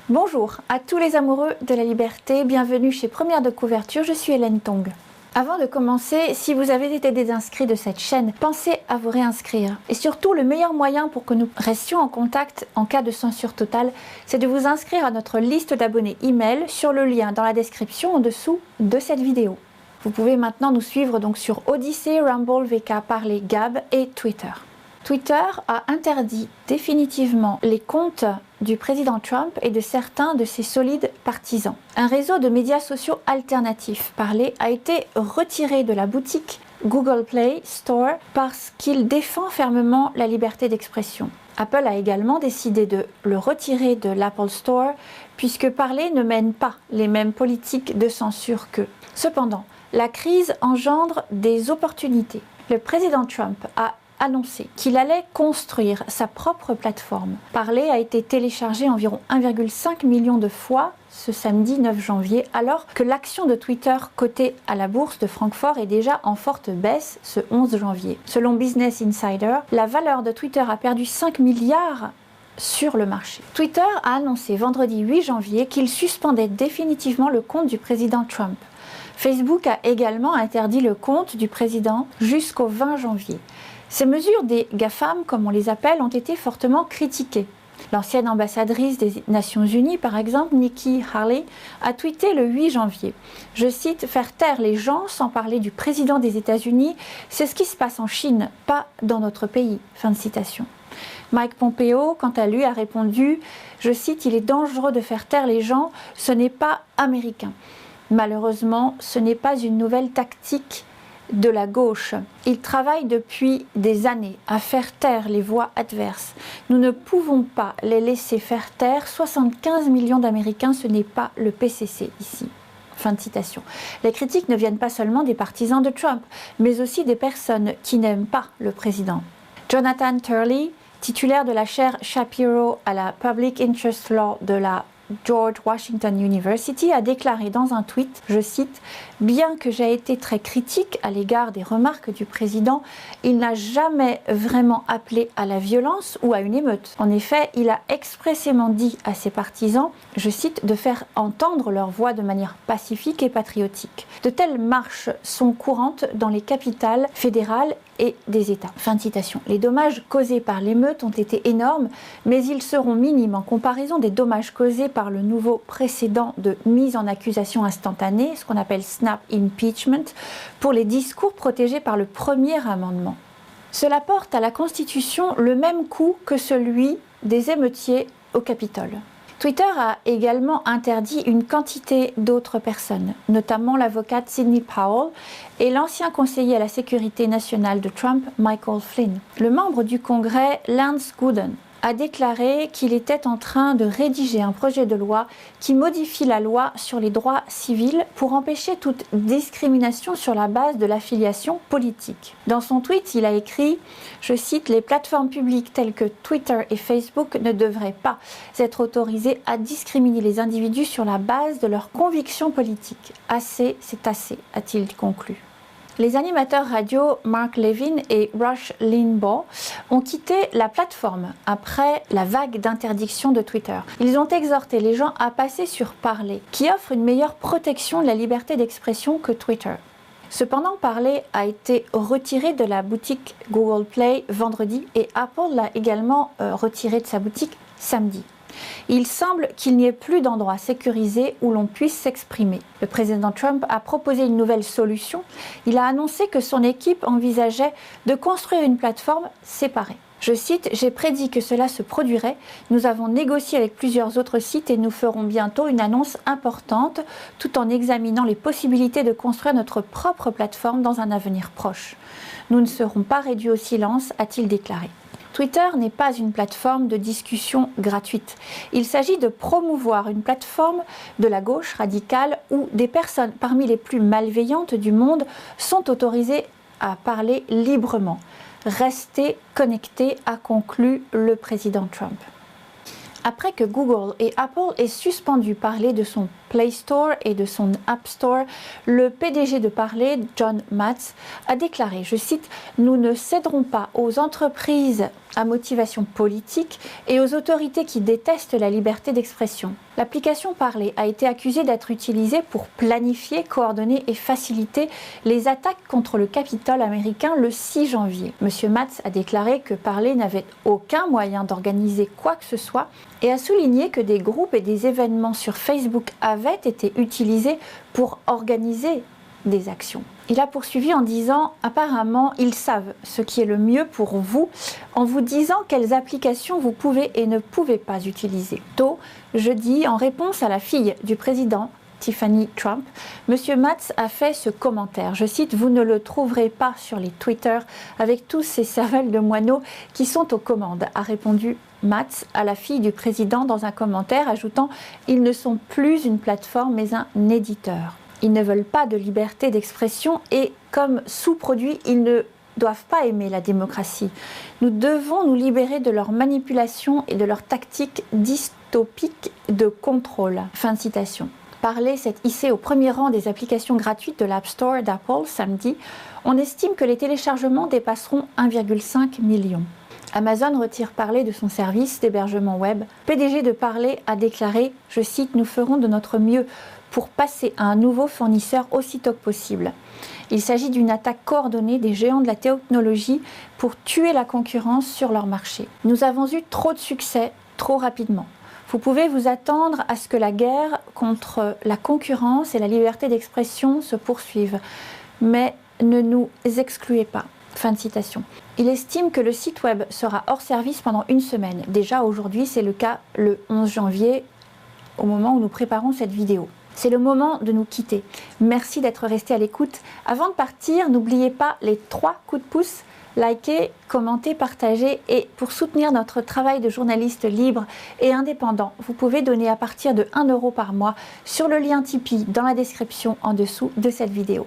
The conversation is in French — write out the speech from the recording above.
Bonjour à tous les amoureux de la liberté, bienvenue chez Première de Couverture, je suis Hélène Tong. Avant de commencer, si vous avez été désinscrit de cette chaîne, pensez à vous réinscrire. Et surtout, le meilleur moyen pour que nous restions en contact en cas de censure totale, c'est de vous inscrire à notre liste d'abonnés email sur le lien dans la description en dessous de cette vidéo. Vous pouvez maintenant nous suivre donc sur Odyssey, Rumble, VK, Parler, Gab et Twitter. Twitter a interdit définitivement les comptes du président Trump et de certains de ses solides partisans. Un réseau de médias sociaux alternatifs, Parler, a été retiré de la boutique Google Play Store parce qu'il défend fermement la liberté d'expression. Apple a également décidé de le retirer de l'Apple Store puisque Parler ne mène pas les mêmes politiques de censure qu'eux. Cependant, la crise engendre des opportunités. Le président Trump a annoncé qu'il allait construire sa propre plateforme. Parler a été téléchargé environ 1,5 million de fois ce samedi 9 janvier, alors que l'action de Twitter cotée à la bourse de Francfort est déjà en forte baisse ce 11 janvier. Selon Business Insider, la valeur de Twitter a perdu 5 milliards sur le marché. Twitter a annoncé vendredi 8 janvier qu'il suspendait définitivement le compte du président Trump. Facebook a également interdit le compte du président jusqu'au 20 janvier. Ces mesures des GAFAM, comme on les appelle, ont été fortement critiquées. L'ancienne ambassadrice des Nations Unies, par exemple, Nikki Haley, a tweeté le 8 janvier. Je cite, « Faire taire les gens sans parler du président des États-Unis, c'est ce qui se passe en Chine, pas dans notre pays. » Fin de citation. Mike Pompeo, quant à lui, a répondu, je cite, « Il est dangereux de faire taire les gens, ce n'est pas américain. » Malheureusement, ce n'est pas une nouvelle tactique de la gauche. Ils travaillent depuis des années à faire taire les voix adverses. Nous ne pouvons pas les laisser faire taire. 75 millions d'Américains, ce n'est pas le PCC ici. Fin de citation. Les critiques ne viennent pas seulement des partisans de Trump, mais aussi des personnes qui n'aiment pas le président. Jonathan Turley, titulaire de la chaire Shapiro à la Public Interest Law de la George Washington University, a déclaré dans un tweet, je cite, « Bien que j'ai été très critique à l'égard des remarques du président, il n'a jamais vraiment appelé à la violence ou à une émeute. En effet, il a expressément dit à ses partisans, je cite, de faire entendre leur voix de manière pacifique et patriotique. De telles marches sont courantes dans les capitales fédérales et des États. » Fin de citation. Les dommages causés par l'émeute ont été énormes, mais ils seront minimes en comparaison des dommages causés par le nouveau précédent de mise en accusation instantanée, ce qu'on appelle snap impeachment, pour les discours protégés par le premier amendement. Cela porte à la Constitution le même coup que celui des émeutiers au Capitole. Twitter a également interdit une quantité d'autres personnes, notamment l'avocate Sidney Powell et l'ancien conseiller à la sécurité nationale de Trump, Michael Flynn. Le membre du Congrès, Lance Gooden, a déclaré qu'il était en train de rédiger un projet de loi qui modifie la loi sur les droits civils pour empêcher toute discrimination sur la base de l'affiliation politique. Dans son tweet, il a écrit, je cite, « Les plateformes publiques telles que Twitter et Facebook ne devraient pas être autorisées à discriminer les individus sur la base de leurs convictions politiques. Assez, c'est assez », a-t-il conclu. Les animateurs radio Mark Levin et Rush Limbaugh ont quitté la plateforme après la vague d'interdiction de Twitter. Ils ont exhorté les gens à passer sur Parler, qui offre une meilleure protection de la liberté d'expression que Twitter. Cependant, Parler a été retiré de la boutique Google Play vendredi et Apple l'a également retiré de sa boutique samedi. Il semble qu'il n'y ait plus d'endroit sécurisé où l'on puisse s'exprimer. Le président Trump a proposé une nouvelle solution. Il a annoncé que son équipe envisageait de construire une plateforme séparée. Je cite, « J'ai prédit que cela se produirait. Nous avons négocié avec plusieurs autres sites et nous ferons bientôt une annonce importante tout en examinant les possibilités de construire notre propre plateforme dans un avenir proche. Nous ne serons pas réduits au silence, a-t-il déclaré. » Twitter n'est pas une plateforme de discussion gratuite. Il s'agit de promouvoir une plateforme de la gauche radicale où des personnes parmi les plus malveillantes du monde sont autorisées à parler librement. Restez connectés, a conclu le président Trump. Après que Google et Apple aient suspendu Parler de son Play Store et de son App Store, le PDG de Parler, John Matz, a déclaré, je cite, « Nous ne céderons pas aux entreprises à motivation politique et aux autorités qui détestent la liberté d'expression. L'application Parler a été accusée d'être utilisée pour planifier, coordonner et faciliter les attaques contre le Capitole américain le 6 janvier. M. Matz a déclaré que Parler n'avait aucun moyen d'organiser quoi que ce soit et a souligné que des groupes et des événements sur Facebook avaient été utilisés pour organiser des actions. Il a poursuivi en disant « Apparemment, ils savent ce qui est le mieux pour vous en vous disant quelles applications vous pouvez et ne pouvez pas utiliser. » Tôt, jeudi, en réponse à la fille du président, Tiffany Trump, M. Matz a fait ce commentaire. Je cite « Vous ne le trouverez pas sur les Twitter avec tous ces cervelles de moineaux qui sont aux commandes », a répondu Matz à la fille du président dans un commentaire, ajoutant « Ils ne sont plus une plateforme mais un éditeur ». Ils ne veulent pas de liberté d'expression et, comme sous-produit, ils ne doivent pas aimer la démocratie. Nous devons nous libérer de leur manipulation et de leurs tactiques dystopiques de contrôle. Fin de citation. Parler s'est hissé au premier rang des applications gratuites de l'App Store d'Apple samedi. On estime que les téléchargements dépasseront 1,5 million. Amazon retire Parler de son service d'hébergement web. PDG de Parler a déclaré, je cite, « Nous ferons de notre mieux pour passer à un nouveau fournisseur aussitôt que possible. » Il s'agit d'une attaque coordonnée des géants de la technologie pour tuer la concurrence sur leur marché. Nous avons eu trop de succès, trop rapidement. Vous pouvez vous attendre à ce que la guerre contre la concurrence et la liberté d'expression se poursuive, mais ne nous excluez pas. Fin de citation. Il estime que le site web sera hors service pendant une semaine. Déjà aujourd'hui, c'est le cas le 11 janvier, au moment où nous préparons cette vidéo. C'est le moment de nous quitter. Merci d'être resté à l'écoute. Avant de partir, n'oubliez pas les 3 coups de pouce, likez, commentez, partagez et pour soutenir notre travail de journaliste libre et indépendant, vous pouvez donner à partir de 1 € par mois sur le lien Tipeee dans la description en dessous de cette vidéo.